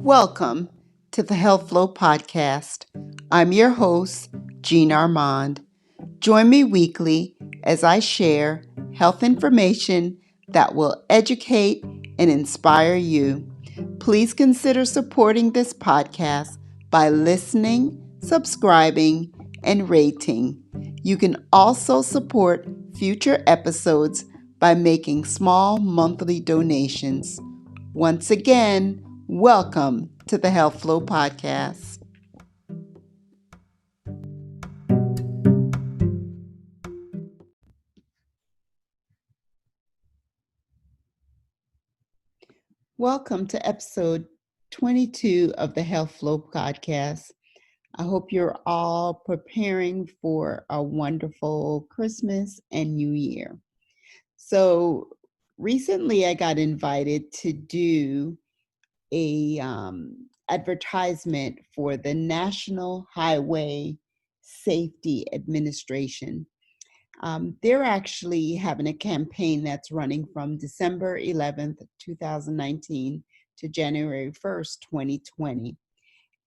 Welcome to the Health Flow Podcast. I'm your host, Jean Armand. Join me weekly as I share health information that will educate and inspire you. Please consider supporting this podcast by listening, subscribing, and rating. You can also support future episodes by making small monthly donations. Once again, welcome to the Health Flow Podcast. Welcome to episode 22 of the Health Flow Podcast. I hope you're all preparing for a wonderful Christmas and New Year. So, recently I got invited to do a advertisement for the National Highway Safety Administration. They're actually having a campaign that's running from December 11th, 2019 to January 1st, 2020.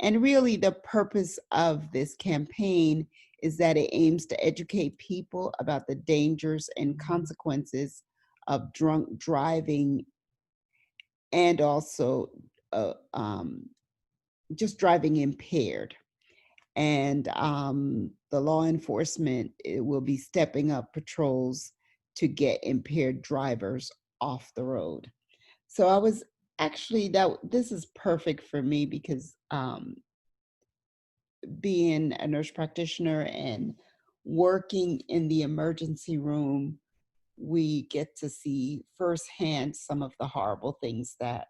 And really, the purpose of this campaign is that it aims to educate people about the dangers and consequences of drunk driving and also just driving impaired. And the law enforcement will be stepping up patrols to get impaired drivers off the road. So I was actually this is perfect for me because being a nurse practitioner and working in the emergency room, we get to see firsthand some of the horrible things that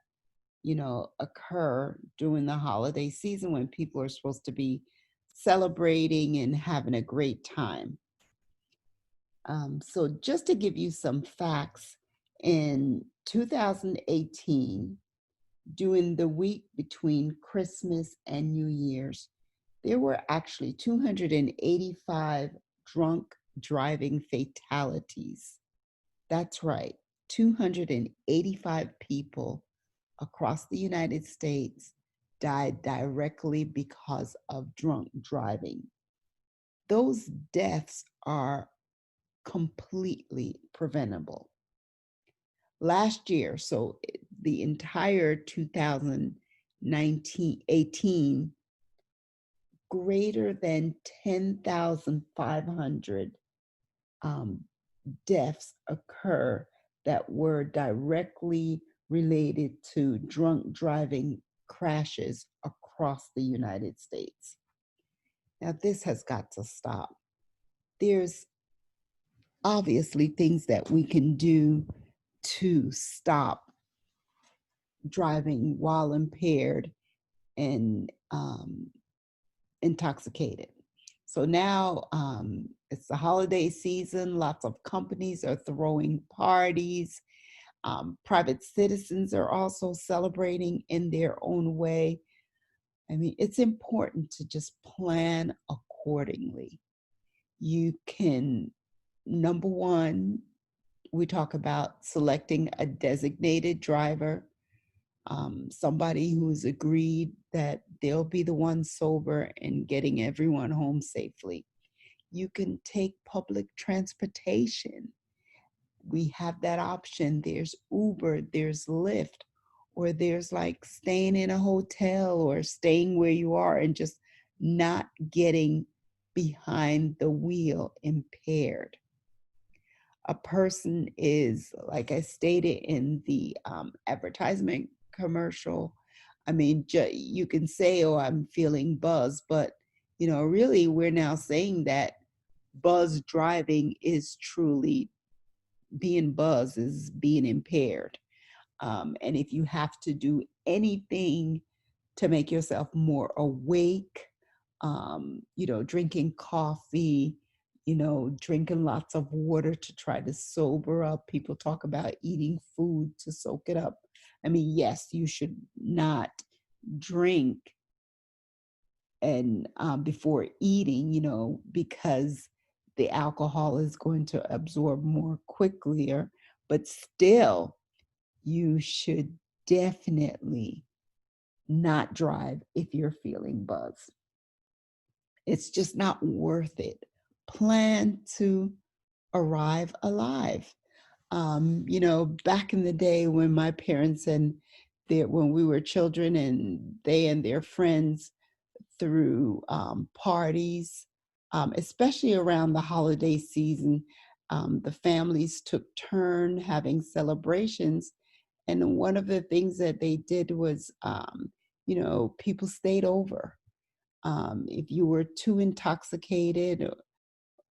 occur during the holiday season when people are supposed to be celebrating and having a great time. So just to give you some facts, in 2018, during the week between Christmas and New Year's, there were actually 285 drunk driving fatalities. That's right, 285 people across the United States died directly because of drunk driving. Those deaths are completely preventable. Last year, so the entire 2018, greater than 10,500 deaths occur that were directly related to drunk driving crashes across the United States. Now, this has got to stop. There's obviously things that we can do to stop driving while impaired and intoxicated. So now it's the holiday season. Lots of companies are throwing parties. Private citizens are also celebrating in their own way. I mean, it's important to just plan accordingly. You can, number one, we talk about selecting a designated driver, somebody who's agreed that they'll be the one sober and getting everyone home safely. You can take public transportation. We have that option. There's Uber, there's Lyft, or there's like staying in a hotel or staying where you are and just not getting behind the wheel impaired. A person is, like I stated in the advertisement commercial, I mean, you can say, oh, I'm feeling buzzed, but, really we're now saying that buzz driving is truly being buzzed, is being impaired. And if you have to do anything to make yourself more awake, drinking coffee, drinking lots of water to try to sober up. People talk about eating food to soak it up. I mean, yes, you should not drink and before eating, because the alcohol is going to absorb more quickly, but still, you should definitely not drive if you're feeling buzzed. It's just not worth it. Plan to arrive alive. Back in the day when my parents when we were children and they and their friends through parties, especially around the holiday season, the families took turn having celebrations. And one of the things that they did was, people stayed over. If you were too intoxicated,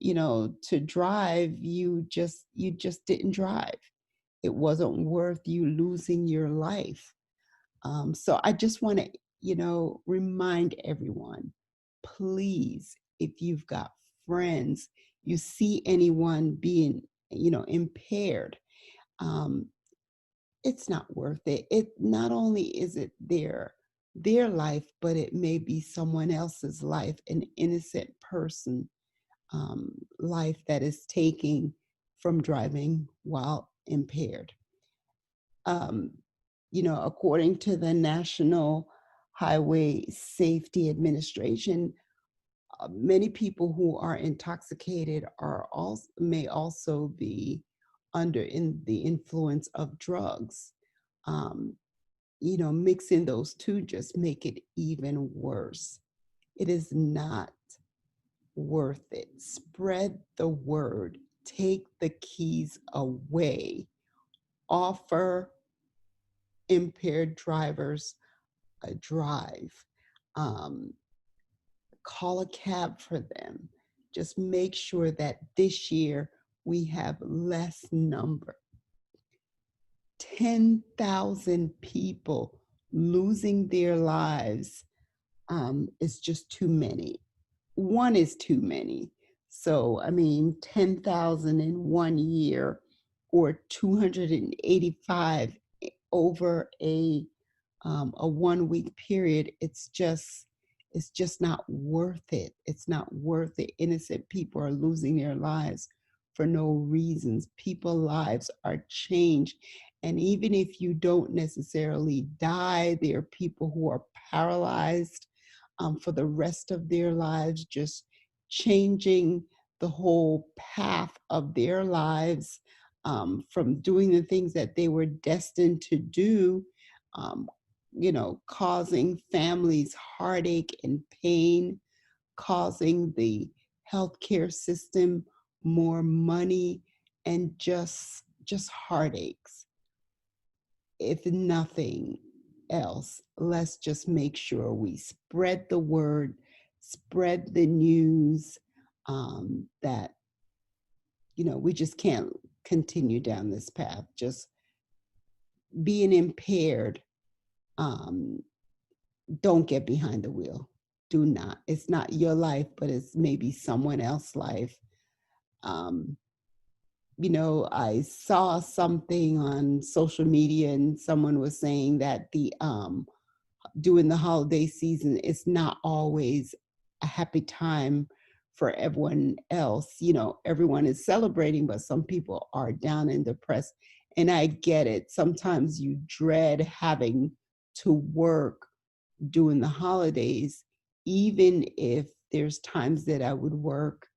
to drive, you just didn't drive. It wasn't worth you losing your life. So I just want to, remind everyone, please, if you've got friends, you see anyone being, impaired, um, it's not worth it. It not only is it their life, but it may be someone else's life, an innocent person life that is taking from driving while impaired. Um, According to the National Highway Safety Administration, many people who are intoxicated may also be under in the influence of drugs. Um, Mixing those two just make it even worse. It is not worth it. Spread the word. Take the keys away. Offer impaired drivers a drive. Um, Call a cab for them. Just make sure that this year we have less number. 10,000 people losing their lives is just too many. One is too many. So, 10,000 in 1 year or 285 over a 1 week period, it's just not worth it. It's not worth it. Innocent people are losing their lives for no reasons. People's lives are changed. And even if you don't necessarily die, there are people who are paralyzed for the rest of their lives, just changing the whole path of their lives from doing the things that they were destined to do, um, causing families heartache and pain, causing the healthcare system more money and just heartaches. If nothing else, let's just make sure we spread the word, spread the news, that, we just can't continue down this path. Just being impaired, um, don't get behind the wheel. Do not. It's not your life, but it's maybe someone else's life. Um, I saw something on social media and someone was saying that the during the holiday season, it's not always a happy time for everyone else. Everyone is celebrating, but some people are down and depressed. And I get it. Sometimes you dread having to work during the holidays, even if there's times that I would work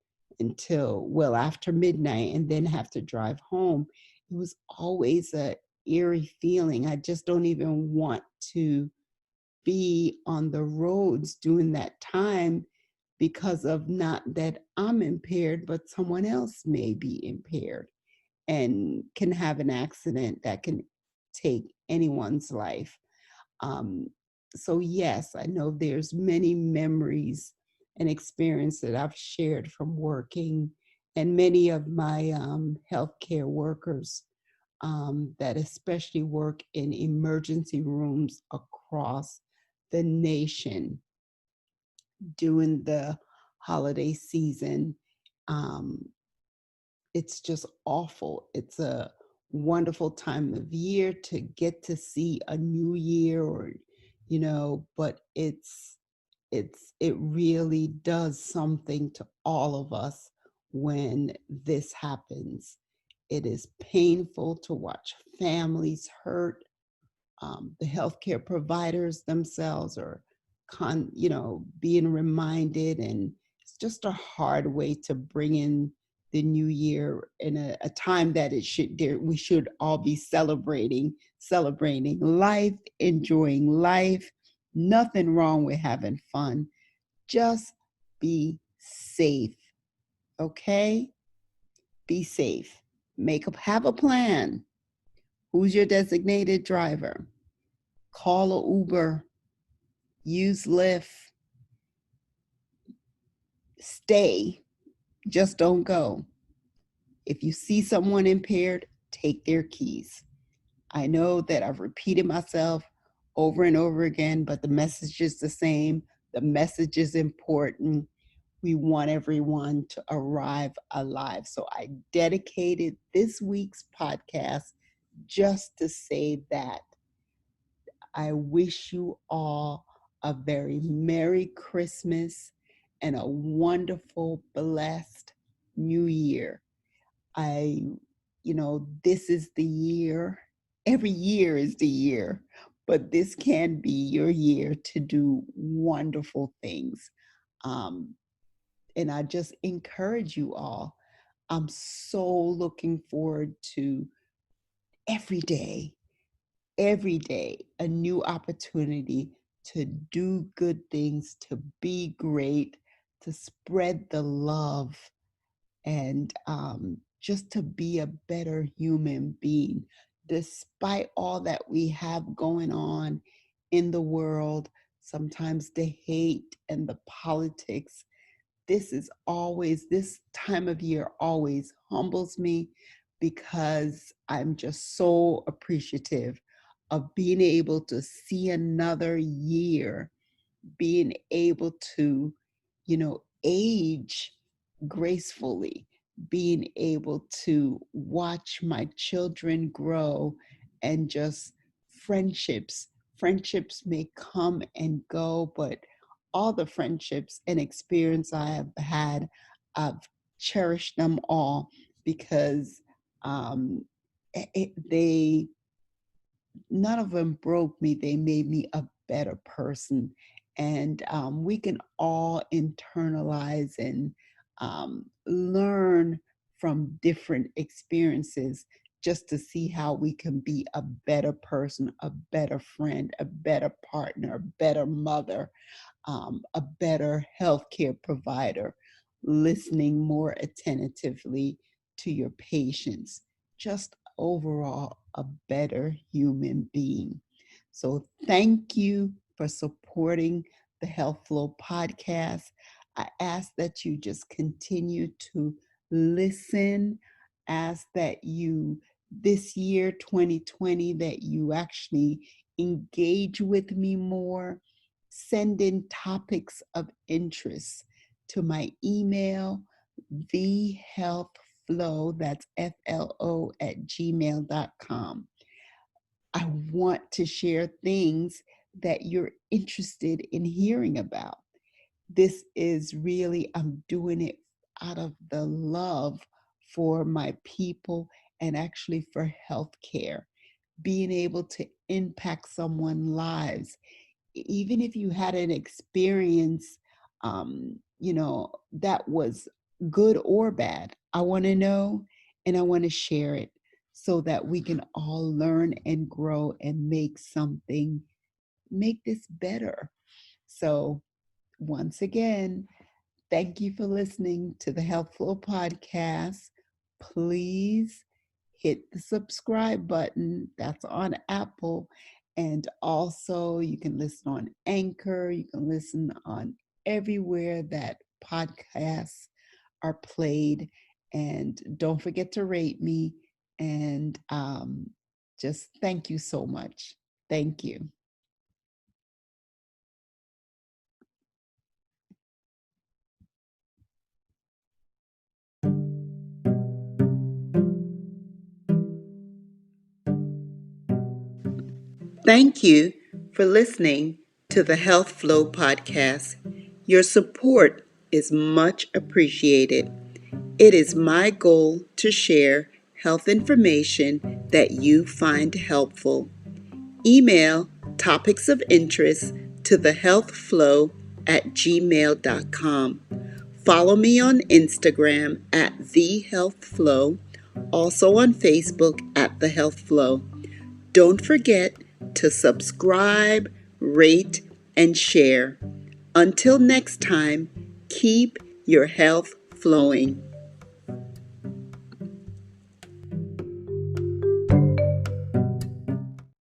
until well after midnight and then have to drive home. It was always a eerie feeling. I just don't even want to be on the roads during that time because of not that I'm impaired, but someone else may be impaired and can have an accident that can take anyone's life. Um, so yes, I know there's many memories and experience that I've shared from working, and many of my healthcare workers that especially work in emergency rooms across the nation during the holiday season. Um, it's just awful. It's a wonderful time of year to get to see a new year, or but it really does something to all of us when this happens. It is painful to watch families hurt, The healthcare providers themselves are being reminded, and it's just a hard way to bring in the new year in a time that we should all be celebrating life, enjoying life. Nothing wrong with having fun. Just be safe. Okay? Be safe. Have a plan. Who's your designated driver? Call a Uber, use Lyft, stay, just don't go. If you see someone impaired, take their keys. I know that I've repeated myself over and over again, but the message is the same. The message is important. We want everyone to arrive alive. So I dedicated this week's podcast just to say that. I wish you all a very Merry Christmas and a wonderful, blessed New Year. This is the year. Every year is the year, but this can be your year to do wonderful things. Um, and I just encourage you all. I'm so looking forward to every day a new opportunity to do good things, to be great, to spread the love, and just to be a better human being. Despite all that we have going on in the world, sometimes the hate and the politics, this time of year always humbles me, because I'm just so appreciative of being able to see another year, being able to, age gracefully, being able to watch my children grow, and just friendships. Friendships may come and go, but all the friendships and experience I have had, I've cherished them all, because um, they none of them broke me. They made me a better person. And we can all internalize and learn from different experiences, just to see how we can be a better person, a better friend, a better partner, a better mother, a better healthcare provider, listening more attentively to your patients, just overall a better human being. So thank you for supporting the Health Flow podcast. I ask that you just continue to listen, ask that you, this year 2020, that you actually engage with me more. Send in topics of interest to my email, thehealthflow, that's FLO, at gmail.com. I want to share things that you're interested in hearing about. This is really, I'm doing it out of the love for my people, and actually for healthcare, being able to impact someone's lives. Even if you had an experience, that was good or bad, I want to know, and I want to share it, so that we can all learn and grow and make this better. So, once again, thank you for listening to the Health Flow podcast. Please hit the subscribe button. That's on Apple. And also, you can listen on Anchor. You can listen on everywhere that podcasts are played. And don't forget to rate me. And just thank you so much. Thank you. Thank you for listening to the Health Flow podcast. Your support is much appreciated. It is my goal to share health information that you find helpful. Email topics of interest to thehealthflow@gmail.com. Follow me on Instagram at thehealthflow, also on Facebook at The Health Flow. Don't forget to subscribe, rate, and share. Until next time, keep your health flowing.